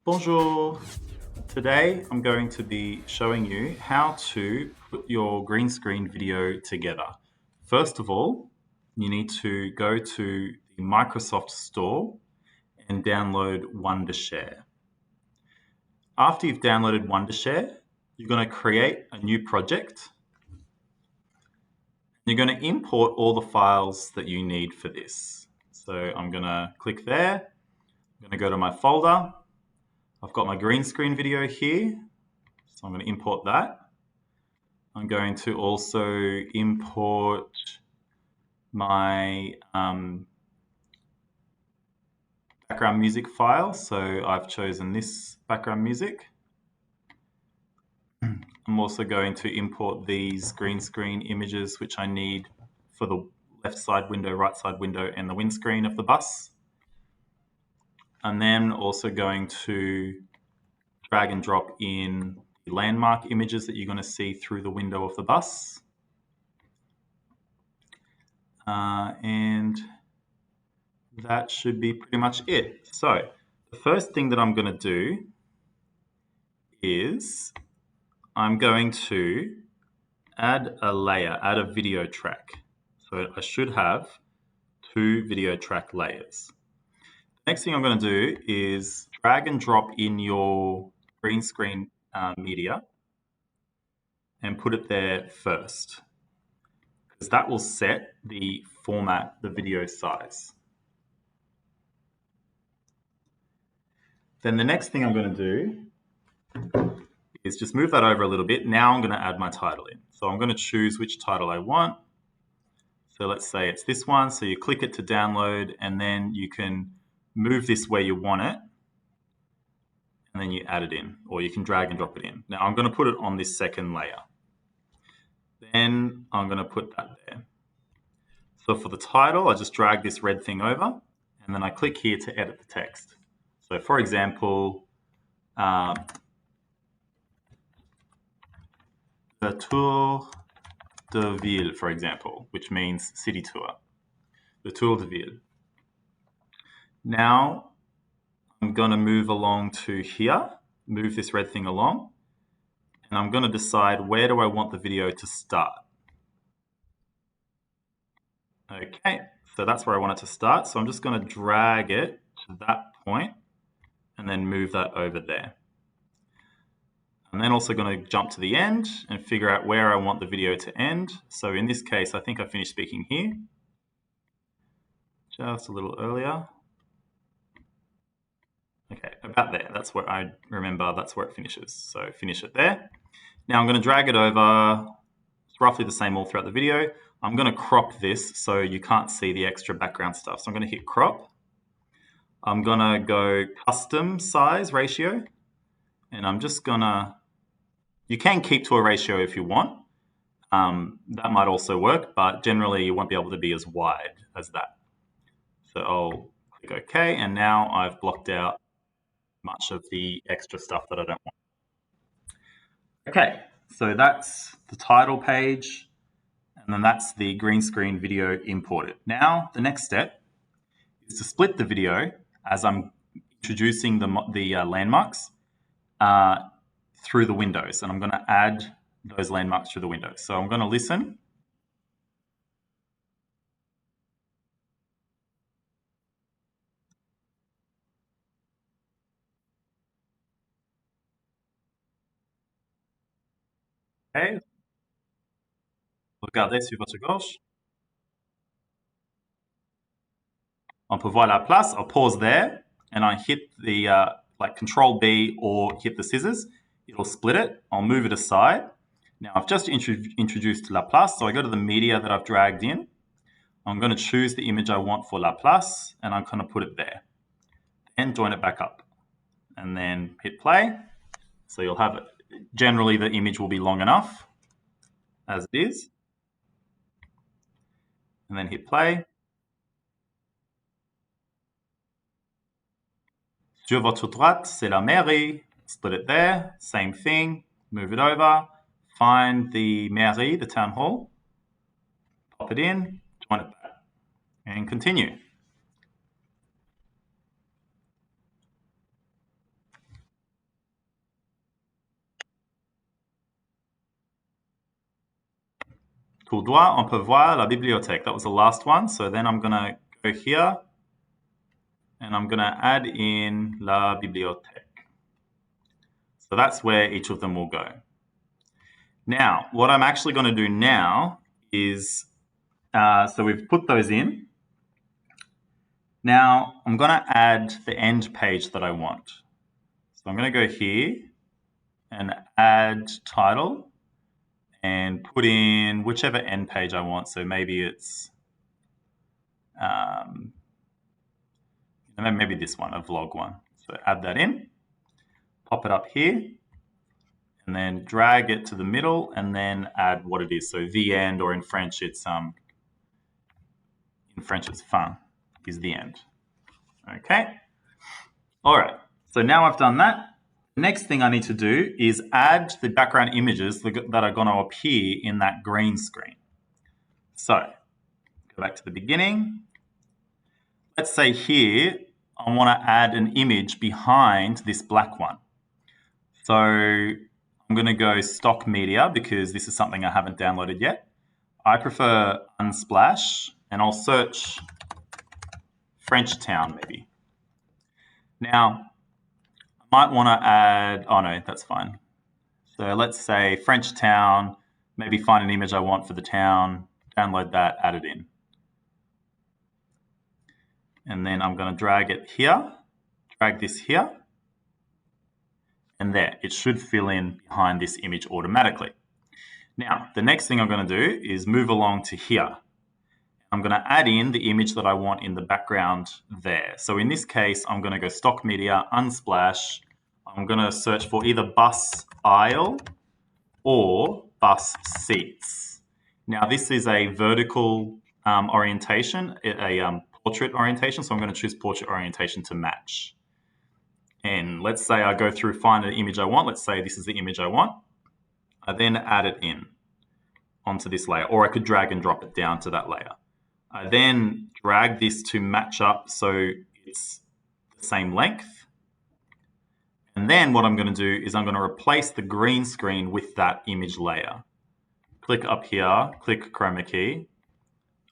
Bonjour. Today I'm going to be showing you how to put your green screen video together. First of all, you need to go to the Microsoft Store and download Wondershare. After you've downloaded Wondershare, you're going to create a new project. You're going to import all the files that you need for this. So I'm going to click there. I'm going to go to my folder. I've got my green screen video here, so I'm going to import that. I'm going to also import my background music file. So I've chosen this background music. I'm also going to import these green screen images, which I need for the left side window, right side window, and the windscreen of the bus. And then also going to drag and drop in the landmark images that you're going to see through the window of the bus. And that should be pretty much it. So the first thing that I'm going to do is I'm going to add a layer, add a video track. So I should have 2 video track layers. Next thing I'm going to do is drag and drop in your green screen media and put it there first, because that will set the format, the video size. Then the next thing I'm going to do is just move that over a little bit. Now I'm going to add my title in. So I'm going to choose which title I want. So let's say it's this one. So you click it to download, and then you can move this where you want it, and then you add it in, or you can drag and drop it in. Now I'm going to put it on this second layer. Then I'm going to put that there. So for the title, I just drag this red thing over, and then I click here to edit the text. So for example, the Tour de Ville, for example, which means city tour. The Tour de Ville. Now I'm going to move along to here, move this red thing along, and I'm going to decide where do I want the video to start. Okay, so that's where I want it to start. So I'm just going to drag it to that point and then move that over there. I'm then also going to jump to the end and figure out where I want the video to end. So in this case, I think I finished speaking here, just a little earlier. Okay, about there. That's where I remember, that's where it finishes. So finish it there. Now I'm going to drag it over. It's roughly the same all throughout the video. I'm going to crop this so you can't see the extra background stuff. So I'm going to hit crop. I'm going to go custom size ratio. And I'm just going to, you can keep to a ratio if you want. That might also work, but generally you won't be able to be as wide as that. So I'll click OK, and now I've blocked out much of the extra stuff that I don't want. Okay, so that's the title page, and then that's the green screen video imported. Now the next step is to split the video as I'm introducing the landmarks through the windows, and I'm going to add those landmarks through the windows. So I'm going to listen. Okay. Regardez sur votre gauche. On peut voir la place. I'll pause there, and I hit the like Control B or hit the scissors. It'll split it. I'll move it aside. Now I've just introduced La Place, so I go to the media that I've dragged in. I'm going to choose the image I want for La Place, and I'm going to put it there. And join it back up. And then hit play. So you'll have it. Generally, the image will be long enough as it is. And then hit play. Sur votre droite, c'est la mairie. Split it there. Same thing. Move it over. Find the mairie, the town hall. Pop it in. Join it back. And continue. tout droit, on peut voir la bibliothèque. That was the last one. So then I'm going to go here and I'm going to add in la bibliothèque. So that's where each of them will go. Now, what I'm actually going to do now is, so we've put those in. Now, I'm going to add the end page that I want. So I'm going to go here and add title and put in whichever end page I want. So maybe it's, maybe this one, a vlog one. So add that in, pop it up here, and then drag it to the middle and then add what it is. So the end, or in French, it's fin, is the end. Okay. All right. So now I've done that. The next thing I need to do is add the background images that are going to appear in that green screen. So go back to the beginning. Let's say here, I want to add an image behind this black one. So I'm going to go stock media because this is something I haven't downloaded yet. I prefer Unsplash, and I'll search French Town maybe. Now, I might want to add, oh no, that's fine. So let's say French Town, maybe find an image I want for the town, download that, add it in. And then I'm going to drag it here, drag this here, and there. It should fill in behind this image automatically. Now, the next thing I'm going to do is move along to here. I'm going to add in the image that I want in the background there. So in this case, I'm going to go stock media, Unsplash. I'm going to search for either bus aisle or bus seats. Now, this is a vertical orientation, a portrait orientation. So I'm going to choose portrait orientation to match. And let's say I go through, find an image I want. Let's say this is the image I want. I then add it in onto this layer, or I could drag and drop it down to that layer. I then drag this to match up so it's the same length. And then what I'm going to do is I'm going to replace the green screen with that image layer. Click up here, click chroma key,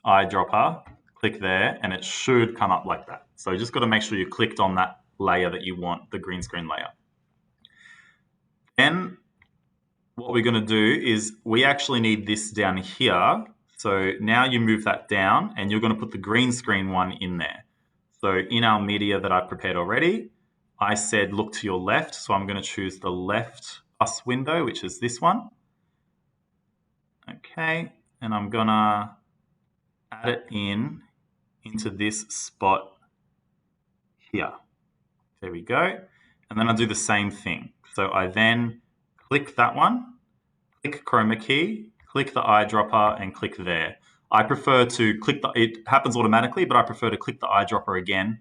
eyedropper, click there, and it should come up like that. So you just got to make sure you clicked on that layer that you want, the green screen layer. Then what we're going to do is we actually need this down here. So now you move that down and you're going to put the green screen one in there. So in our media that I've prepared already, I said look to your left. So I'm going to choose the left bus window, which is this one. Okay, and I'm going to add it into this spot here. There we go. And then I'll do the same thing. So I then click that one, click chroma key, click the eyedropper, and click there. I prefer to click it happens automatically, but I prefer to click the eyedropper again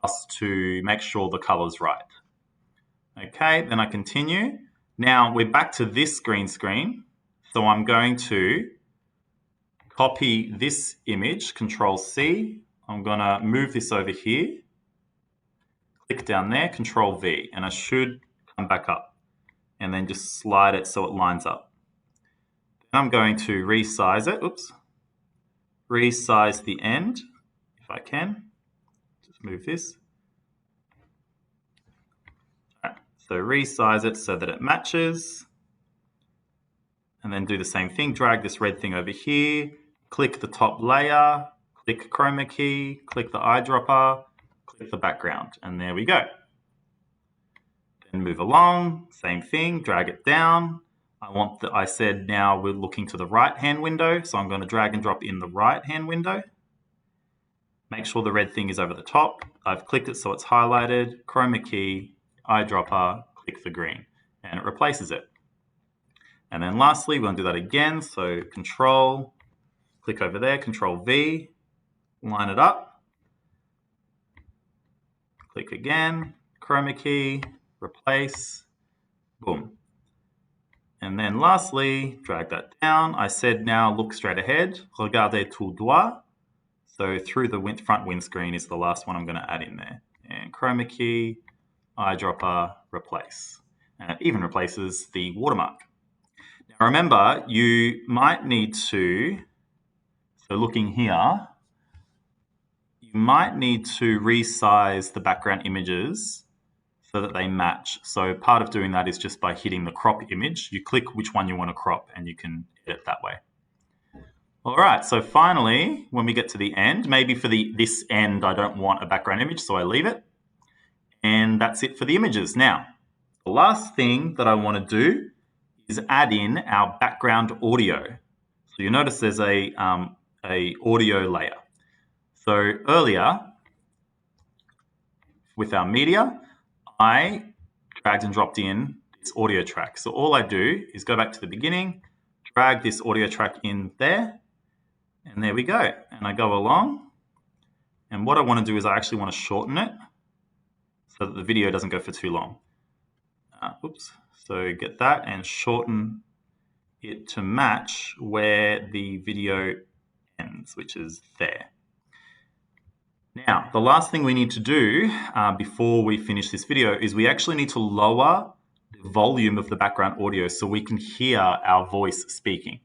just to make sure the color's right. Okay, then I continue. Now we're back to this green screen. So I'm going to copy this image, Control C. I'm going to move this over here. Click down there, Control V, and I should come back up and then just slide it so it lines up. Then I'm going to resize it. Oops. Resize the end if I can. Just move this. All right. So resize it so that it matches. And then do the same thing. Drag this red thing over here. Click the top layer. Click chroma key. Click the eyedropper. Click the background. And there we go. Then move along. Same thing. Drag it down. I said now we're looking to the right-hand window. So I'm going to drag and drop in the right-hand window. Make sure the red thing is over the top. I've clicked it so it's highlighted. Chroma key, eyedropper, click the green. And it replaces it. And then lastly, we're going to do that again. So Control, click over there, Control V, line it up. Click again, chroma key, replace, boom. And then lastly, drag that down. I said now look straight ahead, regardez tout droit. So through the front windscreen is the last one I'm going to add in there. And chroma key, eyedropper, replace. And it even replaces the watermark. Now Remember, you might need to, so looking here, you might need to resize the background images so that they match. So part of doing that is just by hitting the crop image. You click which one you want to crop and you can edit that way. All right, so finally, when we get to the end, maybe for this end, I don't want a background image, so I leave it. And that's it for the images. Now, the last thing that I want to do is add in our background audio. So you notice there's a audio layer. So earlier, with our media, I dragged and dropped in this audio track. So all I do is go back to the beginning, drag this audio track in there, and there we go. And I go along, and what I want to do is I actually want to shorten it so that the video doesn't go for too long. Oops. So get that and shorten it to match where the video ends, which is there. Now, the last thing we need to do before we finish this video is we actually need to lower the volume of the background audio so we can hear our voice speaking.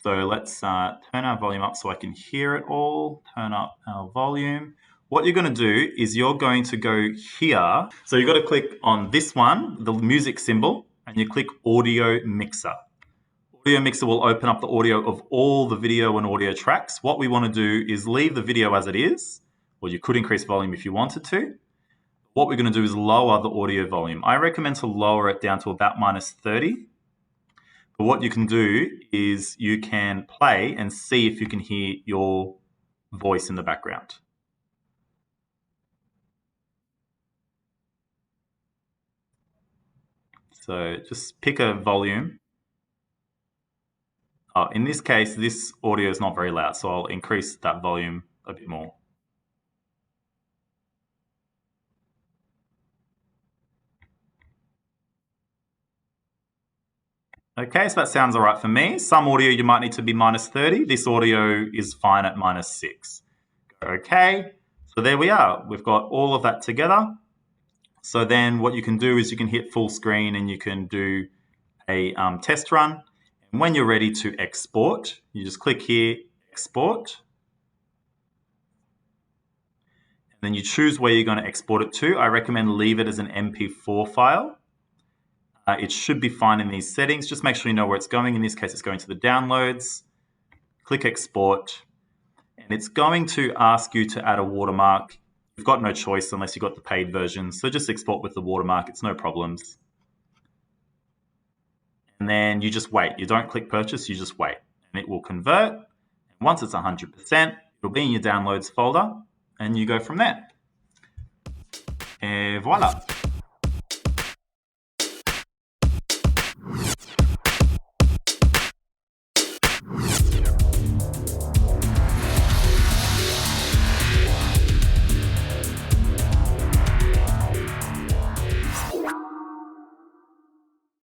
So let's turn our volume up so I can hear it all, turn up our volume. What you're going to do is you're going to go here. So you've got to click on this one, the music symbol, and you click Audio Mixer. Audio Mixer will open up the audio of all the video and audio tracks. What we want to do is leave the video as it is, or you could increase volume if you wanted to. What we're going to do is lower the audio volume. I recommend to lower it down to about -30. But what you can do is you can play and see if you can hear your voice in the background. So just pick a volume. In this case, this audio is not very loud, so I'll increase that volume a bit more. Okay, so that sounds all right for me. Some audio you might need to be -30. This audio is fine at -6. Okay, so there we are. We've got all of that together. So then what you can do is you can hit full screen and you can do a test run. And when you're ready to export, you just click here, export. And then you choose where you're going to export it to. I recommend leave it as an MP4 file. It should be fine in these settings. Just make sure you know where it's going. In this case, it's going to the downloads. Click export. And it's going to ask you to add a watermark. You've got no choice unless you've got the paid version. So just export with the watermark. It's no problems. And then you just wait. You don't click purchase. You just wait. And it will convert. And once it's 100%, it'll be in your downloads folder. And you go from there. Et voilà.